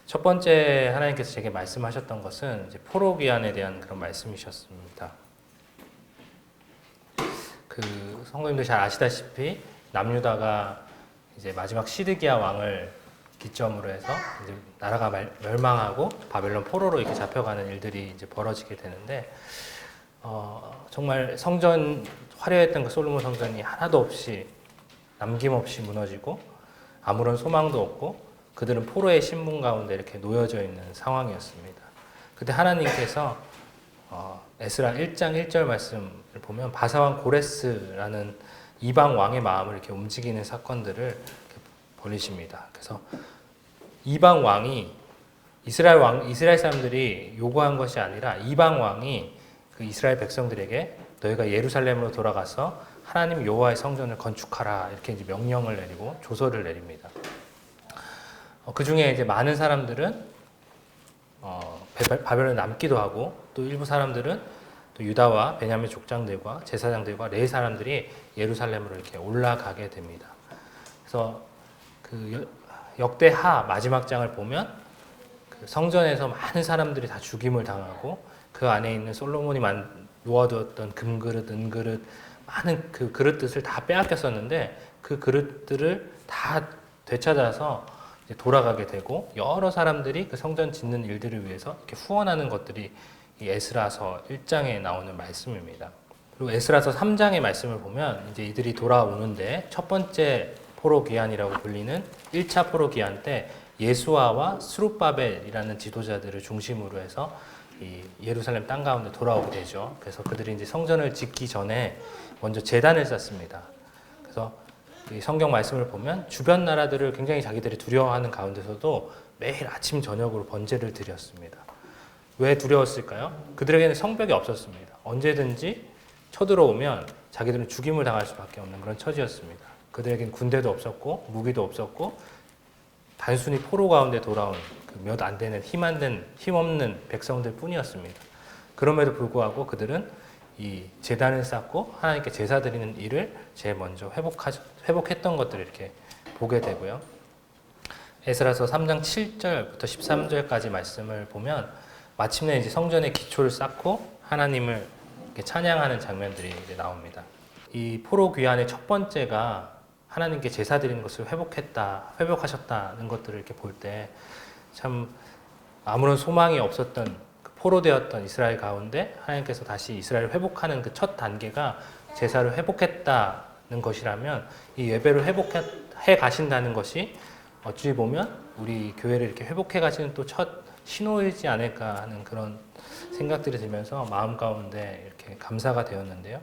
첫 번째 하나님께서 제게 말씀하셨던 것은 이제 포로 귀환에 대한 그런 말씀이셨습니다. 그 성도님들 잘 아시다시피 남유다가 이제 마지막 시드기야 왕을 기점으로 해서 이제 나라가 멸망하고 바벨론 포로로 이렇게 잡혀가는 일들이 이제 벌어지게 되는데 정말 성전 화려했던 그 솔로몬 성전이 하나도 없이 남김없이 무너지고 아무런 소망도 없고 그들은 포로의 신분 가운데 이렇게 놓여져 있는 상황이었습니다. 그때 하나님께서 에스라 1장 1절 말씀을 보면 바사왕 고레스라는 이방 왕의 마음을 이렇게 움직이는 사건들을 이렇게 벌이십니다. 그래서 이방 왕이 이스라엘 사람들이 요구한 것이 아니라 이방 왕이 그 이스라엘 백성들에게 너희가 예루살렘으로 돌아가서 하나님 여호와의 성전을 건축하라 이렇게 이제 명령을 내리고 조서를 내립니다. 그 중에 이제 많은 사람들은 바벨론에 남기도 하고 또 일부 사람들은 또 유다와 베냐민 족장들과 제사장들과 레위 사람들이 예루살렘으로 이렇게 올라가게 됩니다. 그래서 그 역대하 마지막 장을 보면 그 성전에서 많은 사람들이 다 죽임을 당하고 그 안에 있는 솔로몬이 놓아두었던 금그릇, 은그릇, 많은 그 그릇들을 다 빼앗겼었는데 그 그릇들을 다 되찾아서 이제 돌아가게 되고 여러 사람들이 그 성전 짓는 일들을 위해서 이렇게 후원하는 것들이 이 에스라서 1장에 나오는 말씀입니다. 그리고 에스라서 3장의 말씀을 보면 이제 이들이 돌아오는데 첫 번째 포로 귀환이라고 불리는 1차 포로 귀환 때 예수아와 스룹바벨이라는 지도자들을 중심으로 해서 이 예루살렘 땅 가운데 돌아오게 되죠. 그래서 그들이 이제 성전을 짓기 전에 먼저 제단을 쌓습니다. 그래서 이 성경 말씀을 보면 주변 나라들을 굉장히 자기들이 두려워하는 가운데서도 매일 아침 저녁으로 번제를 드렸습니다. 왜 두려웠을까요? 그들에게는 성벽이 없었습니다. 언제든지 쳐들어오면 자기들은 죽임을 당할 수밖에 없는 그런 처지였습니다. 그들에게는 군대도 없었고 무기도 없었고 단순히 포로 가운데 돌아온 그 몇 안 되는 힘없는 백성들 뿐이었습니다. 그럼에도 불구하고 그들은 이 제단을 쌓고 하나님께 제사 드리는 일을 제일 먼저 회복했던 것들을 이렇게 보게 되고요. 에스라서 3장 7절부터 13절까지 말씀을 보면 마침내 이제 성전의 기초를 쌓고 하나님을 이렇게 찬양하는 장면들이 이제 나옵니다. 이 포로 귀환의 첫 번째가 하나님께 제사 드리는 것을 회복하셨다는 것들을 이렇게 볼 때 참 아무런 소망이 없었던 포로되었던 이스라엘 가운데 하나님께서 다시 이스라엘을 회복하는 그 첫 단계가 제사를 회복했다는 것이라면 이 예배를 회복해 가신다는 것이 어찌 보면 우리 교회를 이렇게 회복해 가시는 또 첫 신호이지 않을까 하는 그런 생각들이 들면서 마음 가운데 이렇게 감사가 되었는데요.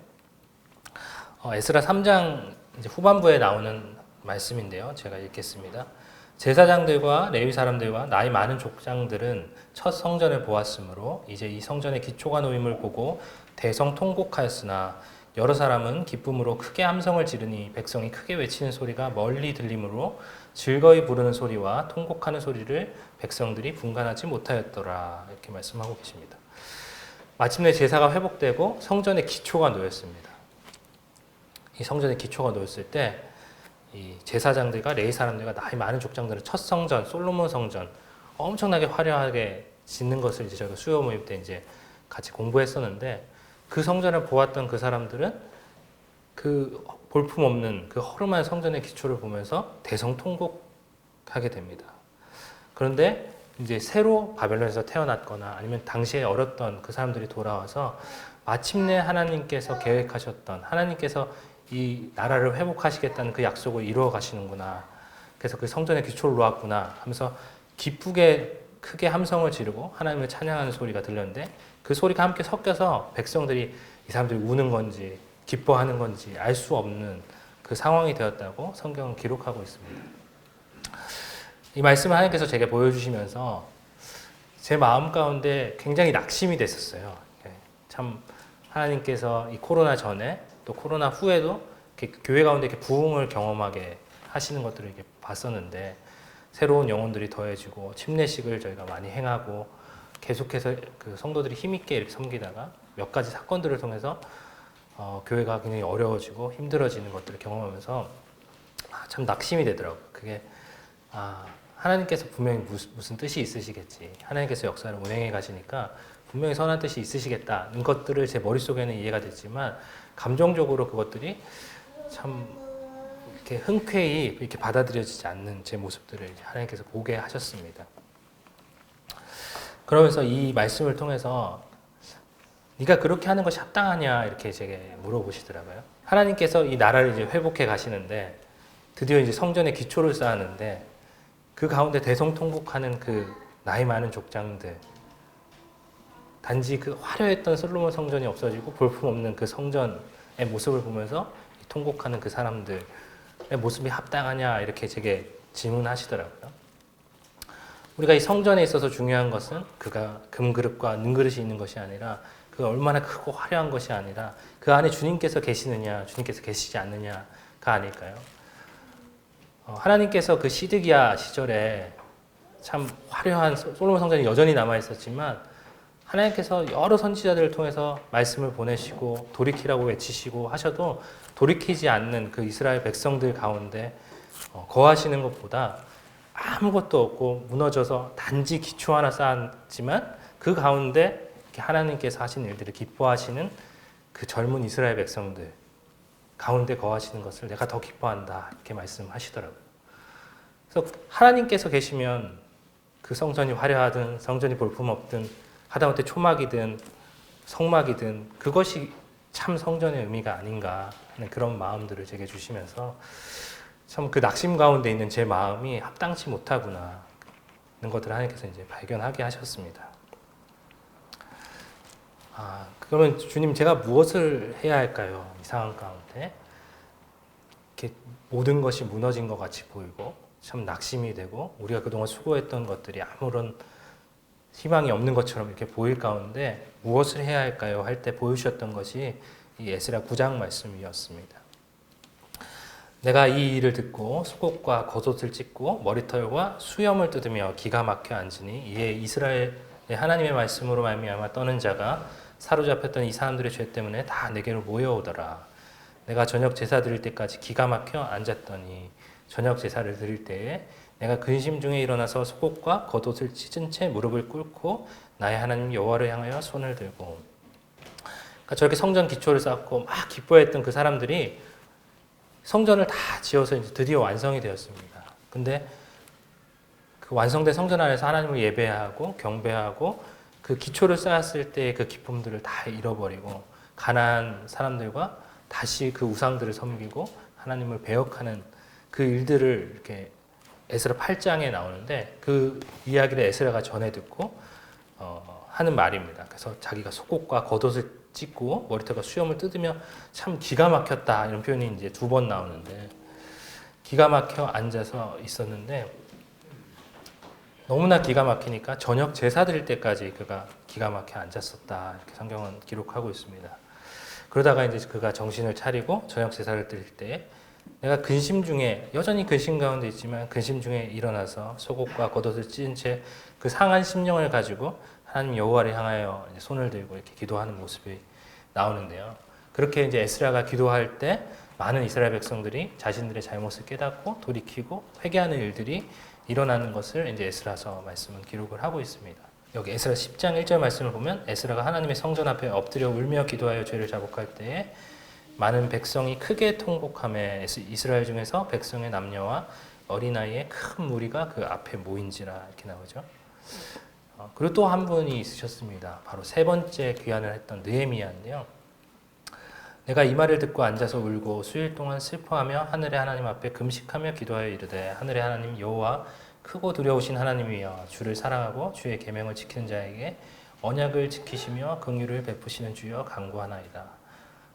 에스라 3장 이제 후반부에 나오는 말씀인데요. 제가 읽겠습니다. 제사장들과 레위 사람들과 나이 많은 족장들은 첫 성전을 보았으므로 이제 이 성전의 기초가 놓임을 보고 대성통곡하였으나 여러 사람은 기쁨으로 크게 함성을 지르니 백성이 크게 외치는 소리가 멀리 들리므로 즐거이 부르는 소리와 통곡하는 소리를 백성들이 분간하지 못하였더라. 이렇게 말씀하고 계십니다. 마침내 제사가 회복되고 성전의 기초가 놓였습니다. 이 성전의 기초가 놓였을 때 이 제사장들과 레위 사람들과 나이 많은 족장들은 첫 성전, 솔로몬 성전 엄청나게 화려하게 짓는 것을 이제 저희가 수요 모임 때 이제 같이 공부했었는데 그 성전을 보았던 그 사람들은 그 볼품없는 그 허름한 성전의 기초를 보면서 대성통곡하게 됩니다. 그런데 이제 새로 바벨론에서 태어났거나 아니면 당시에 어렸던 그 사람들이 돌아와서 마침내 하나님께서 계획하셨던 하나님께서 이 나라를 회복하시겠다는 그 약속을 이루어 가시는구나. 그래서 그 성전의 기초를 놓았구나 하면서 기쁘게 크게 함성을 지르고 하나님을 찬양하는 소리가 들렸는데 그 소리가 함께 섞여서 백성들이 이 사람들이 우는 건지 기뻐하는 건지 알 수 없는 그 상황이 되었다고 성경은 기록하고 있습니다. 이 말씀을 하나님께서 제게 보여주시면서 제 마음 가운데 굉장히 낙심이 됐었어요. 참 하나님께서 이 코로나 전에 또 코로나 후에도 이렇게 교회 가운데 이렇게 부흥을 경험하게 하시는 것들을 이렇게 봤었는데 새로운 영혼들이 더해지고 침례식을 저희가 많이 행하고 계속해서 그 성도들이 힘있게 이렇게 섬기다가 몇 가지 사건들을 통해서 교회가 굉장히 어려워지고 힘들어지는 것들을 경험하면서 참 낙심이 되더라고요. 그게 하나님께서 분명히 무슨 뜻이 있으시겠지. 하나님께서 역사를 운행해 가시니까 분명히 선한 뜻이 있으시겠다는 것들을 제 머릿속에는 이해가 됐지만 감정적으로 그것들이 참 이렇게 흔쾌히 이렇게 받아들여지지 않는 제 모습들을 하나님께서 보게 하셨습니다. 그러면서 이 말씀을 통해서 네가 그렇게 하는 것이 합당하냐 이렇게 제게 물어보시더라고요. 하나님께서 이 나라를 이제 회복해 가시는데 드디어 이제 성전의 기초를 쌓았는데 그 가운데 대성통곡하는 그 나이 많은 족장들, 단지 그 화려했던 솔로몬 성전이 없어지고 볼품없는 그 성전의 모습을 보면서 통곡하는 그 사람들의 모습이 합당하냐 이렇게 제게 질문하시더라고요. 우리가 이 성전에 있어서 중요한 것은 그가 금그릇과 능그릇이 있는 것이 아니라 그가 얼마나 크고 화려한 것이 아니라 그 안에 주님께서 계시느냐 주님께서 계시지 않느냐가 아닐까요? 하나님께서 그 시드기야 시절에 참 화려한 솔로몬 성전이 여전히 남아 있었지만 하나님께서 여러 선지자들을 통해서 말씀을 보내시고 돌이키라고 외치시고 하셔도 돌이키지 않는 그 이스라엘 백성들 가운데 거하시는 것보다 아무것도 없고 무너져서 단지 기초 하나 쌓았지만 그 가운데 하나님께서 하신 일들을 기뻐하시는 그 젊은 이스라엘 백성들 가운데 거하시는 것을 내가 더 기뻐한다 이렇게 말씀하시더라고요. 그래서 하나님께서 계시면 그 성전이 화려하든 성전이 볼품없든 하다못해 초막이든 성막이든 그것이 참 성전의 의미가 아닌가 하는 그런 마음들을 제게 주시면서 참 그 낙심 가운데 있는 제 마음이 합당치 못하구나 하는 것들을 하나님께서 이제 발견하게 하셨습니다. 그러면 주님 제가 무엇을 해야 할까요? 이 상황 가운데 이렇게 모든 것이 무너진 것 같이 보이고 참 낙심이 되고 우리가 그동안 수고했던 것들이 아무런 희망이 없는 것처럼 이렇게 보일 가운데 무엇을 해야 할까요? 할 때 보여주셨던 것이 이 에스라 9장 말씀이었습니다. 내가 이 일을 듣고 속옷과 겉옷을 찢고 머리털과 수염을 뜯으며 기가 막혀 앉으니 이에 이스라엘의 하나님의 말씀으로 말미암아 떠는 자가 사로잡혔던 이 사람들의 죄 때문에 다 내게로 모여오더라. 내가 저녁 제사 드릴 때까지 기가 막혀 앉았더니 저녁 제사를 드릴 때에 내가 근심 중에 일어나서 속옷과 겉옷을 찢은 채 무릎을 꿇고 나의 하나님 여호와를 향하여 손을 들고 그러니까 저렇게 성전 기초를 쌓고 막 기뻐했던 그 사람들이 성전을 다 지어서 이제 드디어 완성이 되었습니다. 근데 그 완성된 성전 안에서 하나님을 예배하고 경배하고 그 기초를 쌓았을 때의 그 기쁨들을 다 잃어버리고 가난한 사람들과 다시 그 우상들을 섬기고 하나님을 배역하는 그 일들을 이렇게 에스라 8장에 나오는데 그 이야기를 에스라가 전해 듣고 하는 말입니다. 그래서 자기가 속옷과 겉옷을 찢고 머리털과 수염을 뜯으며 참 기가 막혔다 이런 표현이 이제 2번 나오는데 기가 막혀 앉아서 있었는데 너무나 기가 막히니까 저녁 제사 드릴 때까지 그가 기가 막혀 앉았었다 이렇게 성경은 기록하고 있습니다. 그러다가 이제 그가 정신을 차리고 저녁 제사를 드릴 때 내가 근심 중에 여전히 근심 가운데 있지만 근심 중에 일어나서 속옷과 겉옷을 찢은 채 그 상한 심령을 가지고 하나님 여호와를 향하여 이제 손을 들고 이렇게 기도하는 모습이 나오는데요. 그렇게 이제 에스라가 기도할 때 많은 이스라엘 백성들이 자신들의 잘못을 깨닫고 돌이키고 회개하는 일들이 일어나는 것을 이제 에스라서 말씀은 기록을 하고 있습니다. 여기 에스라 10장 1절 말씀을 보면 에스라가 하나님의 성전 앞에 엎드려 울며 기도하여 죄를 자복할 때에 많은 백성이 크게 통곡하며 이스라엘 중에서 백성의 남녀와 어린아이의 큰 무리가 그 앞에 모인지라 이렇게 나오죠. 그리고 또 한 분이 있으셨습니다. 바로 세 번째 귀환을 했던 느헤미야인데요. 내가 이 말을 듣고 앉아서 울고 수일 동안 슬퍼하며 하늘의 하나님 앞에 금식하며 기도하여 이르되 하늘의 하나님 여호와 크고 두려우신 하나님이여 주를 사랑하고 주의 계명을 지키는 자에게 언약을 지키시며 긍휼을 베푸시는 주여 간구하나이다.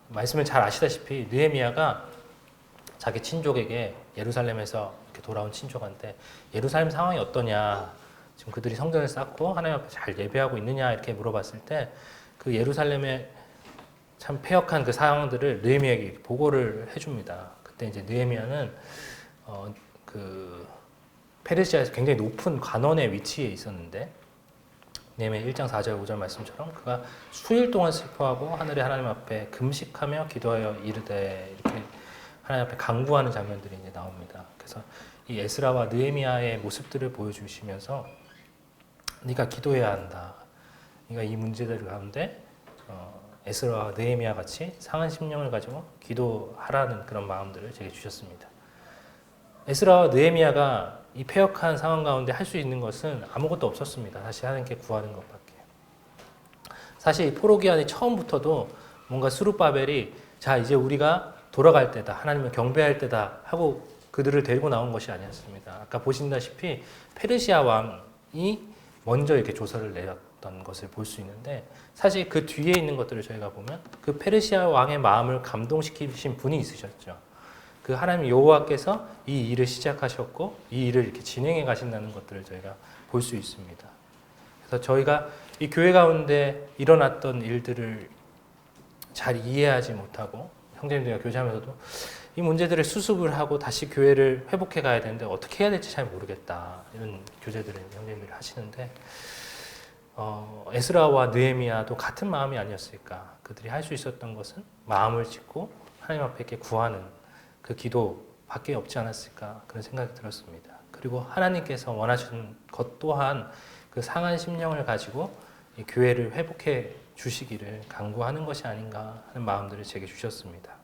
말씀을 잘 아시다시피 느헤미야가 자기 친족에게 예루살렘에서 이렇게 돌아온 친족한테 예루살렘 상황이 어떠냐 지금 그들이 성전을 쌓고 하나님 앞에 잘 예배하고 있느냐 이렇게 물어봤을 때 그 예루살렘의 참 패역한 그 상황들을 느헤미야에게 보고를 해줍니다. 그때 이제 느헤미야는 그 페르시아에서 굉장히 높은 관원의 위치에 있었는데 느헤미야 1장 4절 5절 말씀처럼 그가 수일 동안 슬퍼하고 하늘의 하나님 앞에 금식하며 기도하여 이르되 이렇게 하나님 앞에 간구하는 장면들이 이제 나옵니다. 그래서 이 에스라와 느헤미야의 모습들을 보여주시면서 네가 기도해야 한다. 네가 이 문제들 가운데 에스라와 느헤미야 같이 상한 심령을 가지고 기도하라는 그런 마음들을 제게 주셨습니다. 에스라와 느헤미야가 이 패역한 상황 가운데 할 수 있는 것은 아무것도 없었습니다. 다시 하나님께 구하는 것밖에. 사실 포로기한이 처음부터도 뭔가 스룹바벨이 자 이제 우리가 돌아갈 때다, 하나님을 경배할 때다 하고 그들을 데리고 나온 것이 아니었습니다. 아까 보신다시피 페르시아 왕이 먼저 이렇게 조서를 내렸던 것을 볼 수 있는데, 사실 그 뒤에 있는 것들을 저희가 보면 그 페르시아 왕의 마음을 감동시키신 분이 있으셨죠. 그 하나님 여호와께서 이 일을 시작하셨고 이 일을 이렇게 진행해 가신다는 것들을 저희가 볼 수 있습니다. 그래서 저희가 이 교회 가운데 일어났던 일들을 잘 이해하지 못하고 형제님들과 교제하면서도 이 문제들을 수습을 하고 다시 교회를 회복해 가야 되는데 어떻게 해야 될지 잘 모르겠다, 이런 교제들을 형제님들이 하시는데, 에스라와 느헤미야도 같은 마음이 아니었을까. 그들이 할 수 있었던 것은 마음을 짓고 하나님 앞에 이렇게 구하는 그 기도밖에 없지 않았을까, 그런 생각이 들었습니다. 그리고 하나님께서 원하시는 것 또한 그 상한 심령을 가지고 이 교회를 회복해 주시기를 간구하는 것이 아닌가 하는 마음들을 제게 주셨습니다.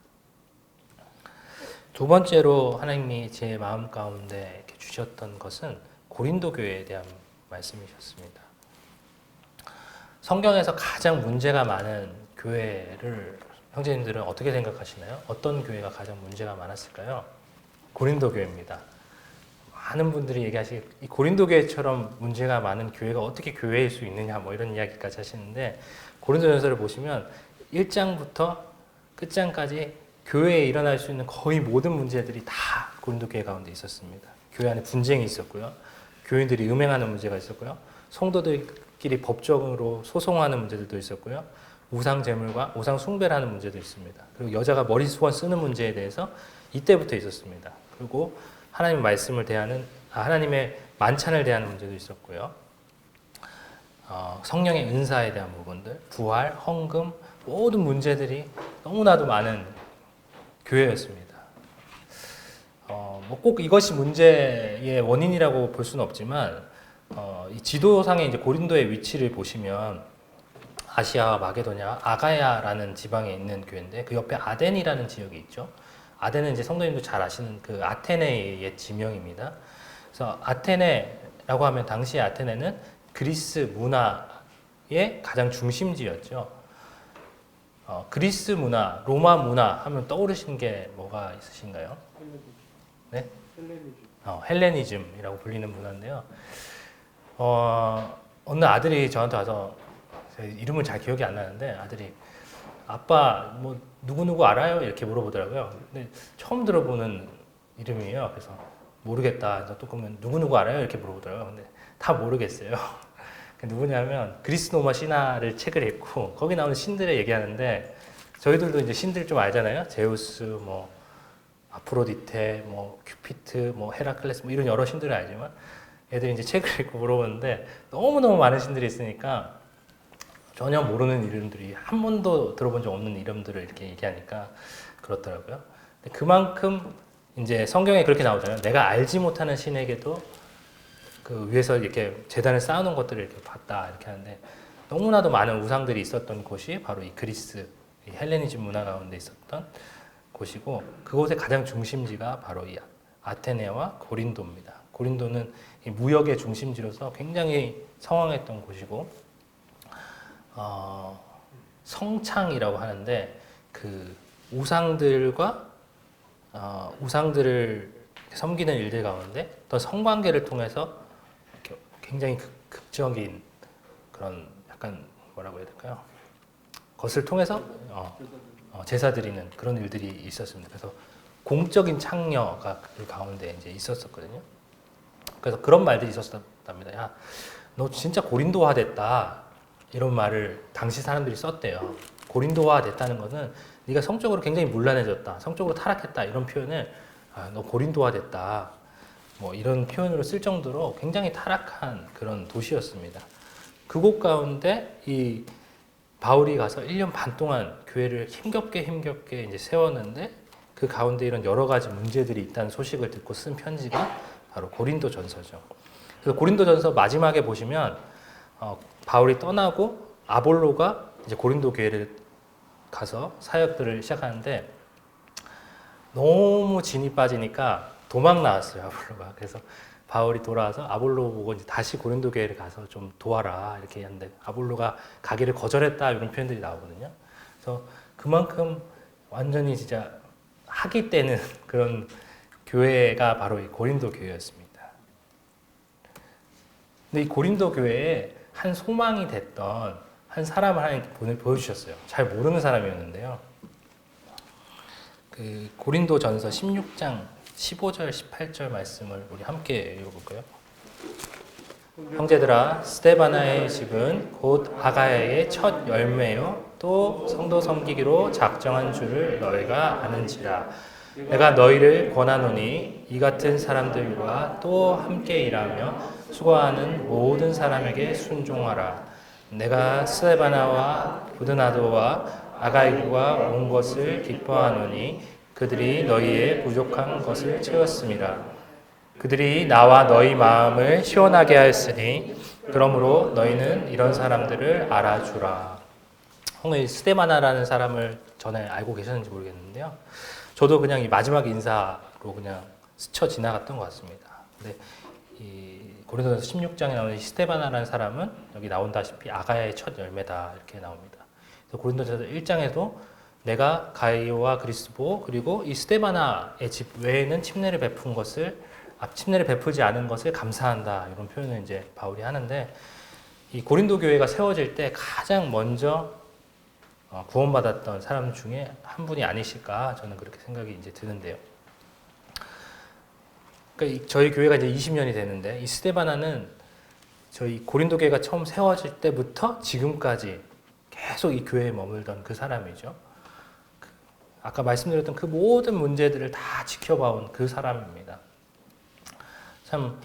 두 번째로 하나님이 제 마음 가운데 이렇게 주셨던 것은 고린도 교회에 대한 말씀이셨습니다. 성경에서 가장 문제가 많은 교회를 형제님들은 어떻게 생각하시나요? 어떤 교회가 가장 문제가 많았을까요? 고린도 교회입니다. 많은 분들이 얘기하시기 이 고린도 교회처럼 문제가 많은 교회가 어떻게 교회일 수 있느냐 뭐 이런 이야기까지 하시는데, 고린도전서를 보시면 1장부터 끝장까지 교회에 일어날 수 있는 거의 모든 문제들이 다 고린도 교회 가운데 있었습니다. 교회 안에 분쟁이 있었고요. 교인들이 음행하는 문제가 있었고요. 성도들끼리 법적으로 소송하는 문제들도 있었고요. 우상 제물과 우상 숭배를 하는 문제도 있습니다. 그리고 여자가 머리 수건 쓰는 문제에 대해서 이때부터 있었습니다. 그리고 하나님 말씀을 대하는 하나님의 만찬을 대하는 문제도 있었고요. 성령의 은사에 대한 부분들, 부활, 헌금, 모든 문제들이 너무나도 많은 교회였습니다. 뭐 꼭 이것이 문제의 원인이라고 볼 수는 없지만, 이 지도상의 이제 고린도의 위치를 보시면 아시아와 마게도냐, 아가야라는 지방에 있는 교회인데 그 옆에 아덴이라는 지역이 있죠. 아덴은 이제 성도님도 잘 아시는 그 아테네의 옛 지명입니다. 그래서 아테네라고 하면 당시 아테네는 그리스 문화의 가장 중심지였죠. 그리스 문화, 로마 문화 하면 떠오르시는 게 뭐가 있으신가요? 네? 헬레니즘이라고 불리는 문화인데요. 어느 아들이 저한테 와서, 이름은 잘 기억이 안 나는데 아들이 아빠 뭐 누구누구 알아요? 이렇게 물어보더라고요. 근데 처음 들어보는 이름이에요. 그래서 모르겠다. 그래서 또 그러면 누구누구 알아요? 이렇게 물어보더라고요. 근데 다 모르겠어요. 누구냐면 그리스 로마 신화를 책을 읽고 거기 나오는 신들을 얘기하는데, 저희들도 이제 신들 좀 알잖아요. 제우스, 뭐 아프로디테, 뭐 큐피트, 뭐 헤라클레스, 뭐 이런 여러 신들을 알지만 애들이 이제 책을 읽고 물어보는데 너무너무 많은 신들이 있으니까 전혀 모르는 이름들이, 한 번도 들어본 적 없는 이름들을 이렇게 얘기하니까 그렇더라고요. 근데 그만큼 이제 성경에 그렇게 나오잖아요. 내가 알지 못하는 신에게도 그 위에서 이렇게 제단을 쌓아놓은 것들을 이렇게 봤다, 이렇게 하는데, 너무나도 많은 우상들이 있었던 곳이 바로 이 그리스, 이 헬레니즘 문화 가운데 있었던 곳이고, 그곳의 가장 중심지가 바로 이 아테네와 고린도입니다. 고린도는 이 무역의 중심지로서 굉장히 성황했던 곳이고, 성창이라고 하는데 그 우상들과 우상들을 섬기는 일들 가운데 또 성관계를 통해서 굉장히 극적인 그런 약간 뭐라고 해야 될까요? 것을 통해서 제사 드리는 그런 일들이 있었습니다. 그래서 공적인 창녀가 그 가운데 이제 있었었거든요. 그래서 그런 말들이 있었답니다. 야, 너 진짜 고린도화 됐다. 이런 말을 당시 사람들이 썼대요. 고린도화 됐다는 것은 네가 성적으로 굉장히 문란해졌다, 성적으로 타락했다, 이런 표현을 너 고린도화 됐다, 뭐 이런 표현으로 쓸 정도로 굉장히 타락한 그런 도시였습니다. 그곳 가운데 이 바울이 가서 1년 반 동안 교회를 힘겹게 이제 세웠는데, 그 가운데 이런 여러 가지 문제들이 있다는 소식을 듣고 쓴 편지가 바로 고린도전서죠. 그래서 고린도전서 마지막에 보시면 바울이 떠나고 아볼로가 이제 고린도 교회를 가서 사역들을 시작하는데 너무 진이 빠지니까 도망 나왔어요, 아볼로가. 그래서 바울이 돌아와서 아볼로 보고 이제 다시 고린도 교회를 가서 좀 도와라 이렇게 하는데 아볼로가 가기를 거절했다 이런 표현들이 나오거든요. 그래서 그만큼 완전히 진짜 학이 떼는 그런 교회가 바로 이 고린도 교회였습니다. 근데 이 고린도 교회에 한 소망이 됐던 한 사람을 하나님께 보여주셨어요. 잘 모르는 사람이었는데요. 그 고린도전서 16장 15절 18절 말씀을 우리 함께 읽어볼까요? 형제들아, 스데바나의 집은 곧 아가야의 첫 열매요 또 성도 섬기기로 작정한 줄을 너희가 아는지라. 내가 너희를 권하노니 이 같은 사람들과 또 함께 일하며 수고하는 모든 사람에게 순종하라. 내가 스데바나와 부드나도와 아가이가 온 것을 기뻐하노니 그들이 너희의 부족한 것을 채웠습니다. 그들이 나와 너희 마음을 시원하게 하였으니 그러므로 너희는 이런 사람들을 알아주라. 혹시 스데바나라는 사람을 전에 알고 계셨는지 모르겠는데요. 저도 그냥 이 마지막 인사로 그냥 스쳐 지나갔던 것 같습니다. 근데 이 고린도전서 16장에 나오는 이 스데바나라는 사람은 여기 나온다시피 아가야의 첫 열매다 이렇게 나옵니다. 그래서 고린도전서 1장에도 내가 가이오와 그리스보 그리고 이 스데바나의 집 외에는 침례를 베풀지 않은 것을 감사한다 이런 표현을 이제 바울이 하는데 이 고린도 교회가 세워질 때 가장 먼저 구원받았던 사람 중에 한 분이 아니실까 저는 그렇게 생각이 이제 드는데요. 그러니까 저희 교회가 이제 20년이 되는데 이 스데바나는 저희 고린도 교회가 처음 세워질 때부터 지금까지 계속 이 교회에 머물던 그 사람이죠. 아까 말씀드렸던 그 모든 문제들을 다 지켜봐온 그 사람입니다. 참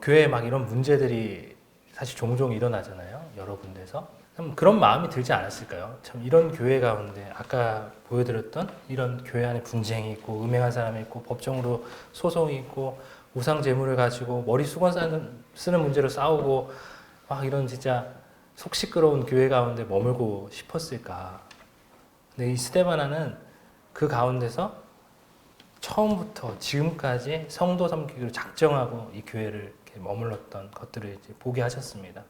교회에 막 이런 문제들이 사실 종종 일어나잖아요. 여러 군데서. 참 그런 마음이 들지 않았을까요? 참 이런 교회 가운데 아까 보여드렸던 이런 교회 안에 분쟁이 있고 음행한 사람이 있고 법정으로 소송이 있고 우상 제물을 가지고 머리 수건 쓰는 문제로 싸우고 막 이런 진짜 속 시끄러운 교회 가운데 머물고 싶었을까? 근데 이 스데바나는 그 가운데서 처음부터 지금까지 성도 섬기기로 작정하고 이 교회를 이렇게 머물렀던 것들을 이제 보게 하셨습니다.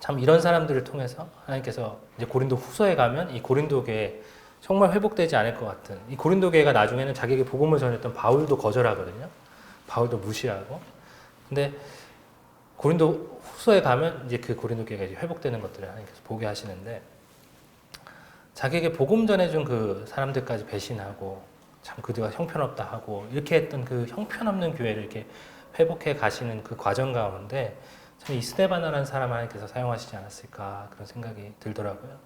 참 이런 사람들을 통해서 하나님께서 이제 고린도 후서에 가면 이 고린도 교회 정말 회복되지 않을 것 같은 이 고린도 교회가 나중에는 자기에게 복음을 전했던 바울도 거절하거든요. 바울도 무시하고. 근데 고린도 후서에 가면 이제 그 고린도 교회가 이제 회복되는 것들을 하나님께서 보게 하시는데 자기에게 복음 전해준 그 사람들까지 배신하고 참 그들과 형편없다 하고 이렇게 했던 그 형편없는 교회를 이렇게 회복해 가시는 그 과정 가운데 참 이 스데바나라는 사람 하나님께서 사용하시지 않았을까 그런 생각이 들더라고요.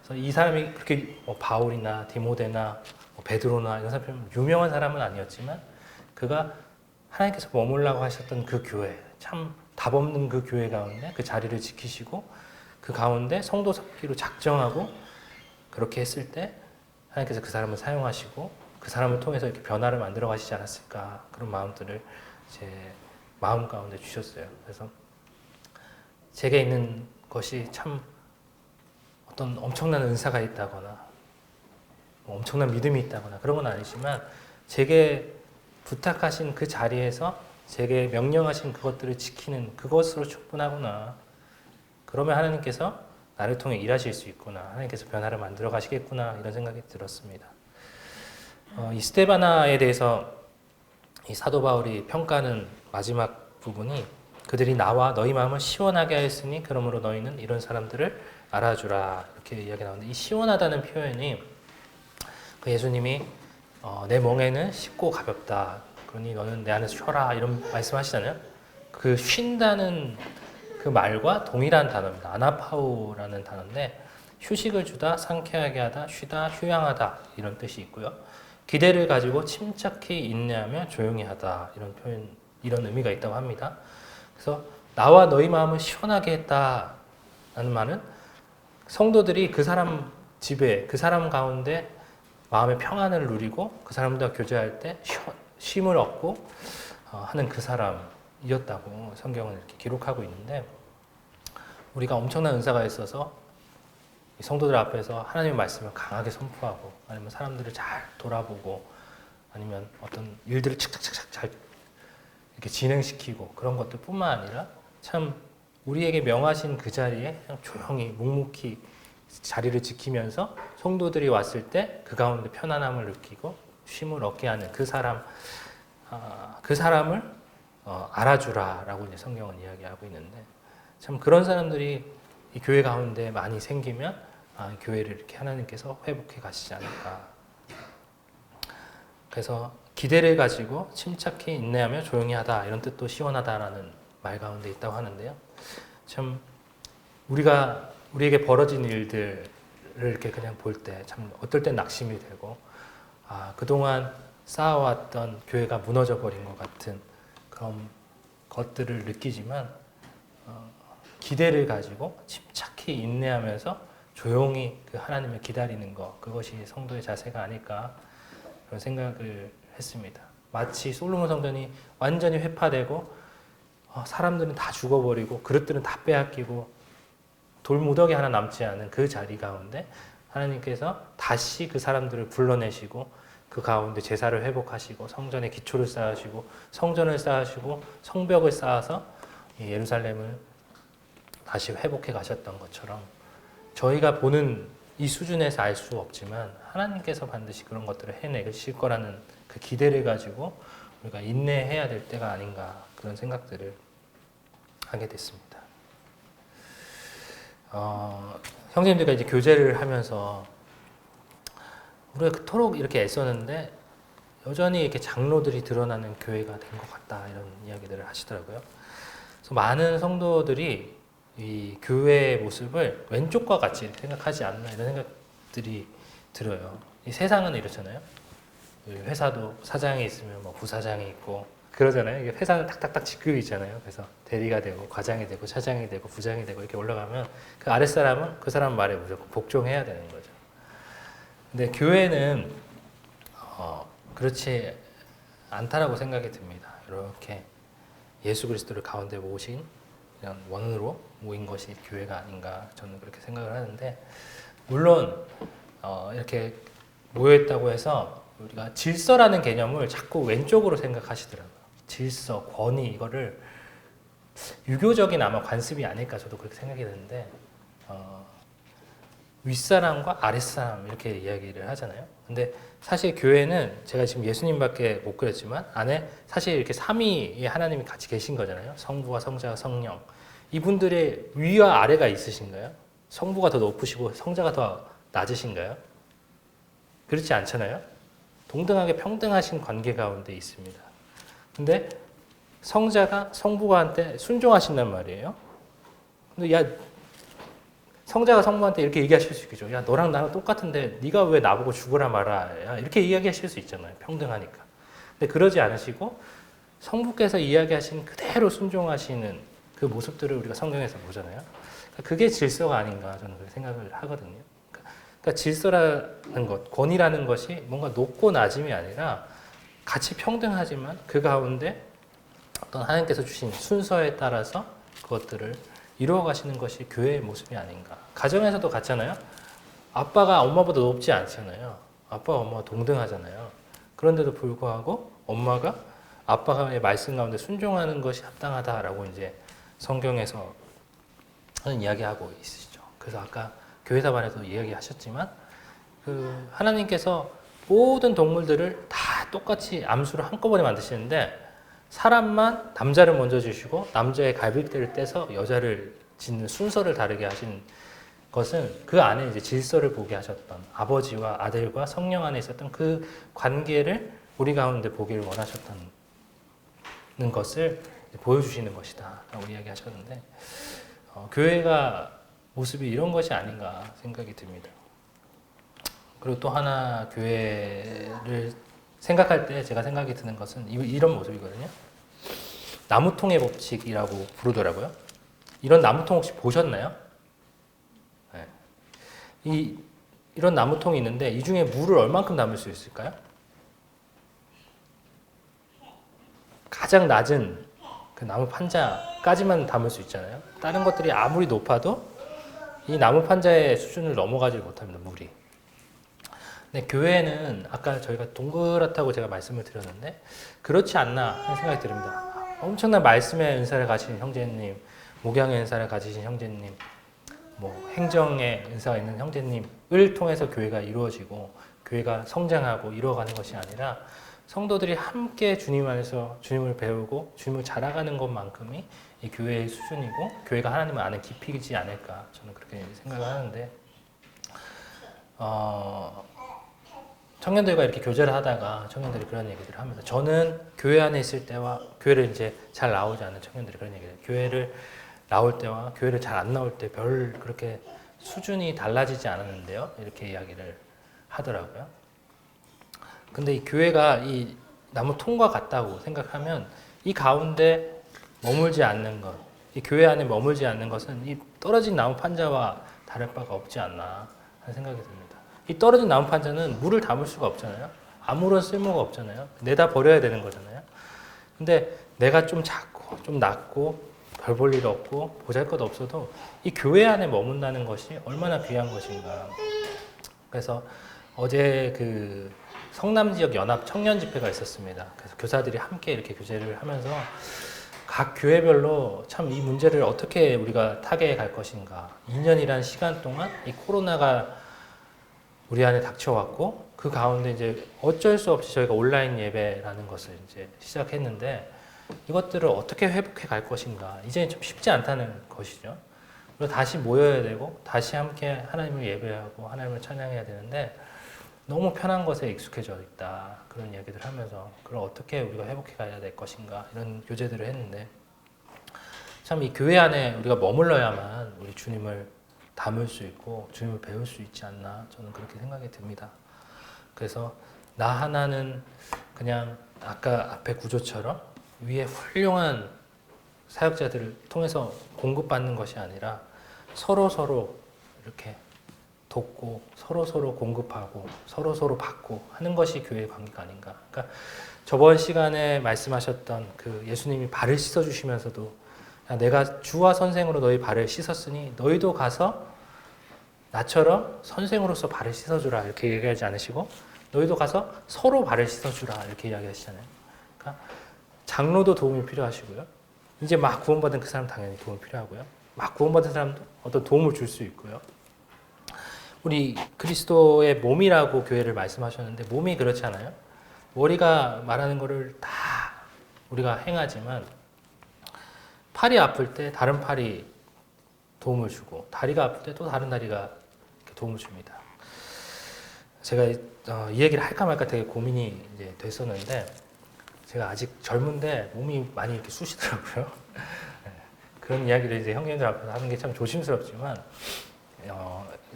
그래서 이 사람이 그렇게 바울이나 디모데나 베드로나 이런 사람 유명한 사람은 아니었지만 그가 하나님께서 머물라고 하셨던 그 교회 참 답없는 그 교회 가운데 그 자리를 지키시고 그 가운데 성도 섬기로 작정하고 그렇게 했을 때 하나님께서 그 사람을 사용하시고 그 사람을 통해서 이렇게 변화를 만들어 가시지 않았을까 그런 마음들을 제 마음 가운데 주셨어요. 그래서 제게 있는 것이 참 어떤 엄청난 은사가 있다거나 엄청난 믿음이 있다거나 그런 건 아니지만 제게 부탁하신 그 자리에서 제게 명령하신 그것들을 지키는 그것으로 충분하구나. 그러면 하나님께서 나를 통해 일하실 수 있구나. 하나님께서 변화를 만들어 가시겠구나. 이런 생각이 들었습니다. 이 스데바나에 대해서 이 사도 바울이 평가하는 마지막 부분이 그들이 나와 너희 마음을 시원하게 하였으니 그러므로 너희는 이런 사람들을 알아주라. 이렇게 이야기 나오는데 이 시원하다는 표현이 그 예수님이 내 멍에는 쉽고 가볍다. 그러니 너는 내 안에서 쉬어라. 이런 말씀하시잖아요. 그 쉰다는 그 말과 동일한 단어입니다. 아나파우라는 단어인데 휴식을 주다, 상쾌하게 하다, 쉬다, 휴양하다 이런 뜻이 있고요. 기대를 가지고 침착히 인내하며 조용히 하다 이런 표현, 이런 의미가 있다고 합니다. 그래서 나와 너희 마음을 시원하게 했다라는 말은 성도들이 그 사람 집에, 그 사람 가운데 마음의 평안을 누리고 그 사람들과 교제할 때 쉼을 얻고 하는 그 사람이었다고 성경은 이렇게 기록하고 있는데, 우리가 엄청난 은사가 있어서 성도들 앞에서 하나님의 말씀을 강하게 선포하고, 아니면 사람들을 잘 돌아보고, 아니면 어떤 일들을 착착착착 잘 이렇게 진행시키고, 그런 것들 뿐만 아니라 참 우리에게 명하신 그 자리에 그냥 조용히 묵묵히 자리를 지키면서 성도들이 왔을 때 그 가운데 편안함을 느끼고 쉼을 얻게 하는 그 사람, 그 사람을 알아주라라고 이제 성경은 이야기하고 있는데, 참 그런 사람들이 이 교회 가운데 많이 생기면 교회를 이렇게 하나님께서 회복해 가시지 않을까. 그래서 기대를 가지고 침착히 인내하며 조용히 하다, 이런 뜻도 시원하다라는 말 가운데 있다고 하는데요. 참 우리에게 벌어진 일들을 이렇게 그냥 볼 때 참 어떨 땐 낙심이 되고, 그동안 쌓아왔던 교회가 무너져 버린 것 같은 그런 것들을 느끼지만, 기대를 가지고 침착히 인내하면서 조용히 그 하나님을 기다리는 것, 그것이 성도의 자세가 아닐까, 그런 생각을 했습니다. 마치 솔로몬 성전이 완전히 회파되고 사람들은 다 죽어버리고 그릇들은 다 빼앗기고 돌무더기 하나 남지 않은 그 자리 가운데 하나님께서 다시 그 사람들을 불러내시고 그 가운데 제사를 회복하시고 성전의 기초를 쌓으시고 성전을 쌓으시고 성벽을 쌓아서 예루살렘을 다시 회복해 가셨던 것처럼, 저희가 보는 이 수준에서 알 수 없지만 하나님께서 반드시 그런 것들을 해내실 거라는 그 기대를 가지고 우리가 인내해야 될 때가 아닌가, 그런 생각들을 하게 됐습니다. 형제님들과 이제 교제를 하면서 우리가 그토록 이렇게 애썼는데 여전히 이렇게 장로들이 드러나는 교회가 된 것 같다, 이런 이야기들을 하시더라고요. 그래서 많은 성도들이 이 교회의 모습을 왼쪽과 같이 생각하지 않나, 이런 생각들이 들어요. 이 세상은 이렇잖아요. 회사도 사장이 있으면 뭐 부사장이 있고 그러잖아요. 이게 회사는 탁탁탁 직급이 있잖아요. 그래서 대리가 되고 과장이 되고 차장이 되고 부장이 되고 이렇게 올라가면 그 아랫사람은 그 사람 말에 무조건 복종해야 되는 거죠. 근데 교회는 그렇지 않다라고 생각이 듭니다. 이렇게 예수 그리스도를 가운데 모신 그냥 원으로 모인 것이 교회가 아닌가, 저는 그렇게 생각을 하는데, 물론 이렇게 모여있다고 해서 우리가 질서라는 개념을 자꾸 왼쪽으로 생각하시더라고요. 질서, 권위, 이거를 유교적인 아마 관습이 아닐까, 저도 그렇게 생각이 드는데, 윗사람과 아랫사람 이렇게 이야기를 하잖아요. 근데 사실 교회는 제가 지금 예수님밖에 못 그렸지만 안에 사실 이렇게 삼위의 하나님이 같이 계신 거잖아요. 성부와 성자와 성령. 이분들의 위와 아래가 있으신가요? 성부가 더 높으시고 성자가 더 낮으신가요? 그렇지 않잖아요. 동등하게 평등하신 관계 가운데 있습니다. 근데 성자가 성부한테 순종하신단 말이에요. 근데 성자가 성부한테 이렇게 얘기하실 수 있겠죠. 야, 너랑 나랑 똑같은데 네가 왜 나보고 죽으라 말아야, 이렇게 이야기하실 수 있잖아요. 평등하니까. 근데 그러지 않으시고 성부께서 이야기하신 그대로 순종하시는 그 모습들을 우리가 성경에서 보잖아요. 그게 질서가 아닌가, 저는 그렇게 생각을 하거든요. 그러니까 질서라는 것, 권위라는 것이 뭔가 높고 낮음이 아니라 같이 평등하지만 그 가운데 어떤 하나님께서 주신 순서에 따라서 그것들을 이루어 가시는 것이 교회의 모습이 아닌가. 가정에서도 같잖아요. 아빠가 엄마보다 높지 않잖아요. 아빠와 엄마가 동등하잖아요. 그런데도 불구하고 엄마가 아빠의 말씀 가운데 순종하는 것이 합당하다라고 이제 성경에서 하는 이야기하고 있으시죠. 그래서 아까 교회사반에도 이야기하셨지만 그 하나님께서 모든 동물들을 다 똑같이 암수를 한꺼번에 만드시는데 사람만 남자를 먼저 주시고 남자의 갈비뼈를 떼서 여자를 짓는 순서를 다르게 하신 것은 그 안에 이제 질서를 보게 하셨던, 아버지와 아들과 성령 안에 있었던 그 관계를 우리 가운데 보기를 원하셨다는 것을 보여주시는 것이다 라고 이야기하셨는데, 교회가 모습이 이런 것이 아닌가 생각이 듭니다. 그리고 또 하나 교회를 생각할 때 제가 생각이 드는 것은 이런 모습이거든요. 나무통의 법칙이라고 부르더라고요. 이런 나무통 혹시 보셨나요? 네. 이런 나무통이 있는데 이 중에 물을 얼만큼 담을 수 있을까요? 가장 낮은 그 나무 판자까지만 담을 수 있잖아요. 다른 것들이 아무리 높아도 이 나무 판자의 수준을 넘어가지 못합니다, 물이. 근데 교회는 아까 저희가 동그랗다고 제가 말씀을 드렸는데 그렇지 않나 하는 생각이 듭니다. 엄청난 말씀의 은사를 가진 형제님, 목양의 은사를 가지신 형제님, 뭐 행정의 은사가 있는 형제님을 통해서 교회가 이루어지고 교회가 성장하고 이루어가는 것이 아니라 성도들이 함께 주님 안에서 주님을 배우고 주님을 자라가는 것만큼이 이 교회의 수준이고 교회가 하나님을 아는 깊이지 않을까 저는 그렇게 생각을 하는데 청년들과 이렇게 교제를 하다가 청년들이 그런 얘기들을 하면서 저는 교회 안에 있을 때와 교회를 이제 잘 나오지 않는 청년들이 그런 얘기를 해요. 교회를 나올 때와 교회를 잘 안 나올 때 별 그렇게 수준이 달라지지 않았는데요. 이렇게 이야기를 하더라고요. 근데 이 교회가 이 나무 통과 같다고 생각하면 이 가운데 머물지 않는 것, 이 교회 안에 머물지 않는 것은 이 떨어진 나무 판자와 다를 바가 없지 않나 하는 생각이 듭니다. 이 떨어진 나무 판자는 물을 담을 수가 없잖아요. 아무런 쓸모가 없잖아요. 내다 버려야 되는 거잖아요. 근데 내가 좀 작고 좀 낮고 별 볼 일 없고 보잘것 없어도 이 교회 안에 머문다는 것이 얼마나 귀한 것인가. 그래서 어제 그 성남 지역 연합 청년 집회가 있었습니다. 그래서 교사들이 함께 이렇게 교제를 하면서 각 교회별로 참 이 문제를 어떻게 우리가 타개해 갈 것인가. 2년이라는 시간 동안 이 코로나가 우리 안에 닥쳐왔고 그 가운데 이제 어쩔 수 없이 저희가 온라인 예배라는 것을 이제 시작했는데 이것들을 어떻게 회복해 갈 것인가. 이제 좀 쉽지 않다는 것이죠. 그리고 다시 모여야 되고 다시 함께 하나님을 예배하고 하나님을 찬양해야 되는데 너무 편한 것에 익숙해져 있다. 그런 이야기들을 하면서 그걸 어떻게 우리가 회복해 가야 될 것인가 이런 교제들을 했는데 참 이 교회 안에 우리가 머물러야만 우리 주님을 담을 수 있고 주님을 배울 수 있지 않나 저는 그렇게 생각이 듭니다. 그래서 나 하나는 그냥 아까 앞에 구조처럼 위에 훌륭한 사역자들을 통해서 공급받는 것이 아니라 서로 이렇게 돕고 서로 공급하고 서로 받고 하는 것이 교회의 관계가 아닌가. 그러니까 저번 시간에 말씀하셨던 그 예수님이 발을 씻어 주시면서도 내가 주와 선생으로 너희 발을 씻었으니 너희도 가서 나처럼 선생으로서 발을 씻어주라 이렇게 얘기하지 않으시고 너희도 가서 서로 발을 씻어주라 이렇게 이야기하시잖아요. 그러니까 장로도 도움이 필요하시고요. 이제 막 구원받은 그 사람 당연히 도움이 필요하고요. 막 구원받은 사람도 어떤 도움을 줄 수 있고요. 우리 그리스도의 몸이라고 교회를 말씀하셨는데 몸이 그렇지 않아요? 머리가 말하는 거를 다 우리가 행하지만 팔이 아플 때 다른 팔이 도움을 주고 다리가 아플 때 또 다른 다리가 도움을 줍니다. 제가 이 얘기를 할까 말까 되게 고민이 이제 됐었는데 제가 아직 젊은데 몸이 많이 이렇게 쑤시더라고요. 그런 이야기를 이제 형님들 앞에서 하는 게 참 조심스럽지만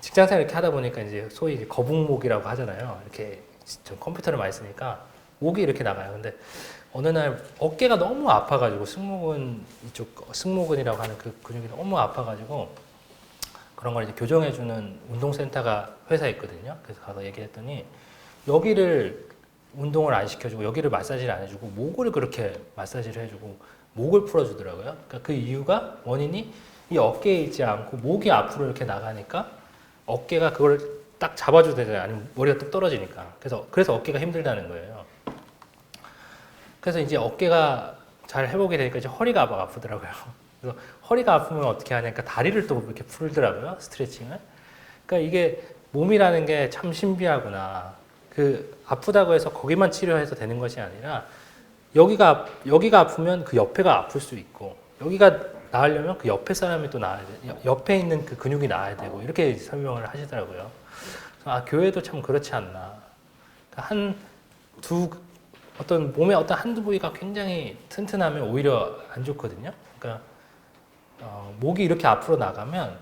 직장생활 이렇게 하다 보니까 이제 소위 거북목이라고 하잖아요. 이렇게 좀 컴퓨터를 많이 쓰니까 목이 이렇게 나가요. 근데 어느 날 어깨가 너무 아파가지고 승모근이라고 하는 그 근육이 너무 아파가지고 그런 걸 이제 교정해주는 운동센터가 회사에 있거든요. 그래서 가서 얘기했더니 여기를 운동을 안 시켜주고 여기를 마사지를 안 해주고 목을 그렇게 마사지를 해주고 목을 풀어주더라고요. 그러니까 그 이유가 원인이 이 어깨에 있지 않고 목이 앞으로 이렇게 나가니까 어깨가 그걸 딱 잡아줘야 되잖아요. 아니면 머리가 뚝 떨어지니까. 그래서 어깨가 힘들다는 거예요. 그래서 이제 어깨가 잘 회복이 되니까 이제 허리가 아프더라고요. 그래서 허리가 아프면 어떻게 하냐니까 다리를 또 이렇게 풀더라고요. 스트레칭을. 그러니까 이게 몸이라는 게 참 신비하구나. 그 아프다고 해서 거기만 치료해서 되는 것이 아니라 여기가 아프면 그 옆에가 아플 수 있고 여기가 나으려면 그 옆에 사람이 또 나아야 돼. 옆에 있는 그 근육이 나아야 되고 이렇게 설명을 하시더라고요. 그래서 교회도 참 그렇지 않나. 그러니까 어떤 몸의 어떤 한두 부위가 굉장히 튼튼하면 오히려 안 좋거든요. 그러니까 목이 이렇게 앞으로 나가면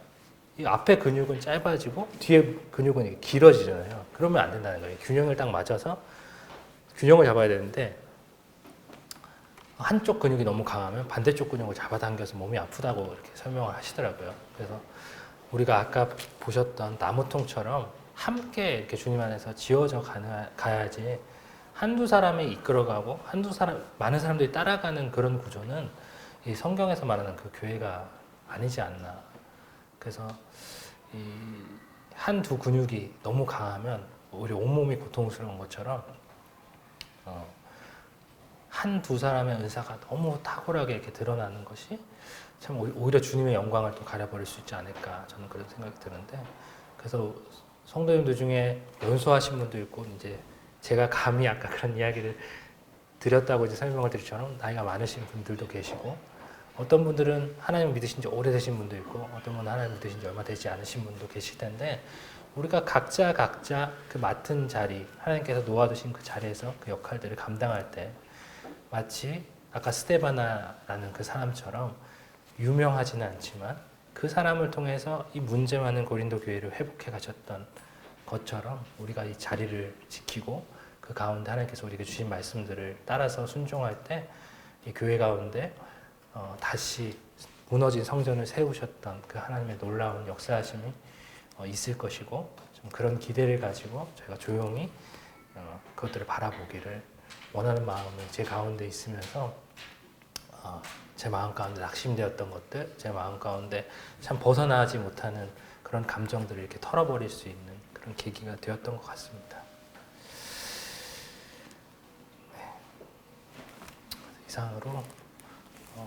이 앞에 근육은 짧아지고 뒤에 근육은 길어지잖아요. 그러면 안 된다는 거예요. 균형을 딱 맞춰서 균형을 잡아야 되는데 한쪽 근육이 너무 강하면 반대쪽 근육을 잡아당겨서 몸이 아프다고 이렇게 설명을 하시더라고요. 그래서 우리가 아까 보셨던 나무통처럼 함께 이렇게 주님 안에서 지어져 가야지 한두 사람이 이끌어가고 많은 사람들이 따라가는 그런 구조는 이 성경에서 말하는 그 교회가 아니지 않나. 그래서 이 한두 근육이 너무 강하면 오히려 온몸이 고통스러운 것처럼 한두 사람의 은사가 너무 탁월하게 이렇게 드러나는 것이 참 오히려 주님의 영광을 또 가려버릴 수 있지 않을까, 저는 그런 생각이 드는데, 그래서 성도님들 중에 연소하신 분도 있고, 이제 제가 감히 아까 그런 이야기를 드렸다고 이제 설명을 드렸처럼 나이가 많으신 분들도 계시고, 어떤 분들은 하나님 믿으신 지 오래되신 분도 있고, 어떤 분은 하나님 믿으신 지 얼마 되지 않으신 분도 계실 텐데, 우리가 각자 그 맡은 자리, 하나님께서 놓아두신 그 자리에서 그 역할들을 감당할 때 마치 아까 스데바나라는 그 사람처럼 유명하지는 않지만 그 사람을 통해서 이 문제 많은 고린도 교회를 회복해 가셨던 것처럼 우리가 이 자리를 지키고 그 가운데 하나님께서 우리에게 주신 말씀들을 따라서 순종할 때 이 교회 가운데 다시 무너진 성전을 세우셨던 그 하나님의 놀라운 역사하심이 있을 것이고, 좀 그런 기대를 가지고 저희가 조용히 그것들을 바라보기를 원하는 마음이 제 가운데 있으면서 제 마음 가운데 낙심되었던 것들, 제 마음 가운데 참 벗어나지 못하는 그런 감정들을 이렇게 털어버릴 수 있는 그런 계기가 되었던 것 같습니다. 네. 이상으로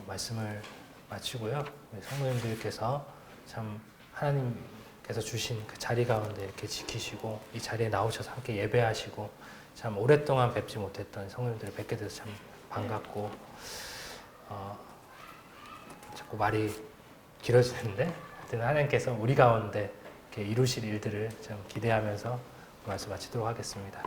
말씀을 마치고요. 성도님들께서 참 하나님께서 주신 그 자리 가운데 이렇게 지키시고 이 자리에 나오셔서 함께 예배하시고 참 오랫동안 뵙지 못했던 성도님들을 뵙게 돼서 참 반갑고, 자꾸 말이 길어지는데 하여튼 하나님께서 우리 가운데 이렇게 이루실 일들을 좀 기대하면서 말씀 마치도록 하겠습니다.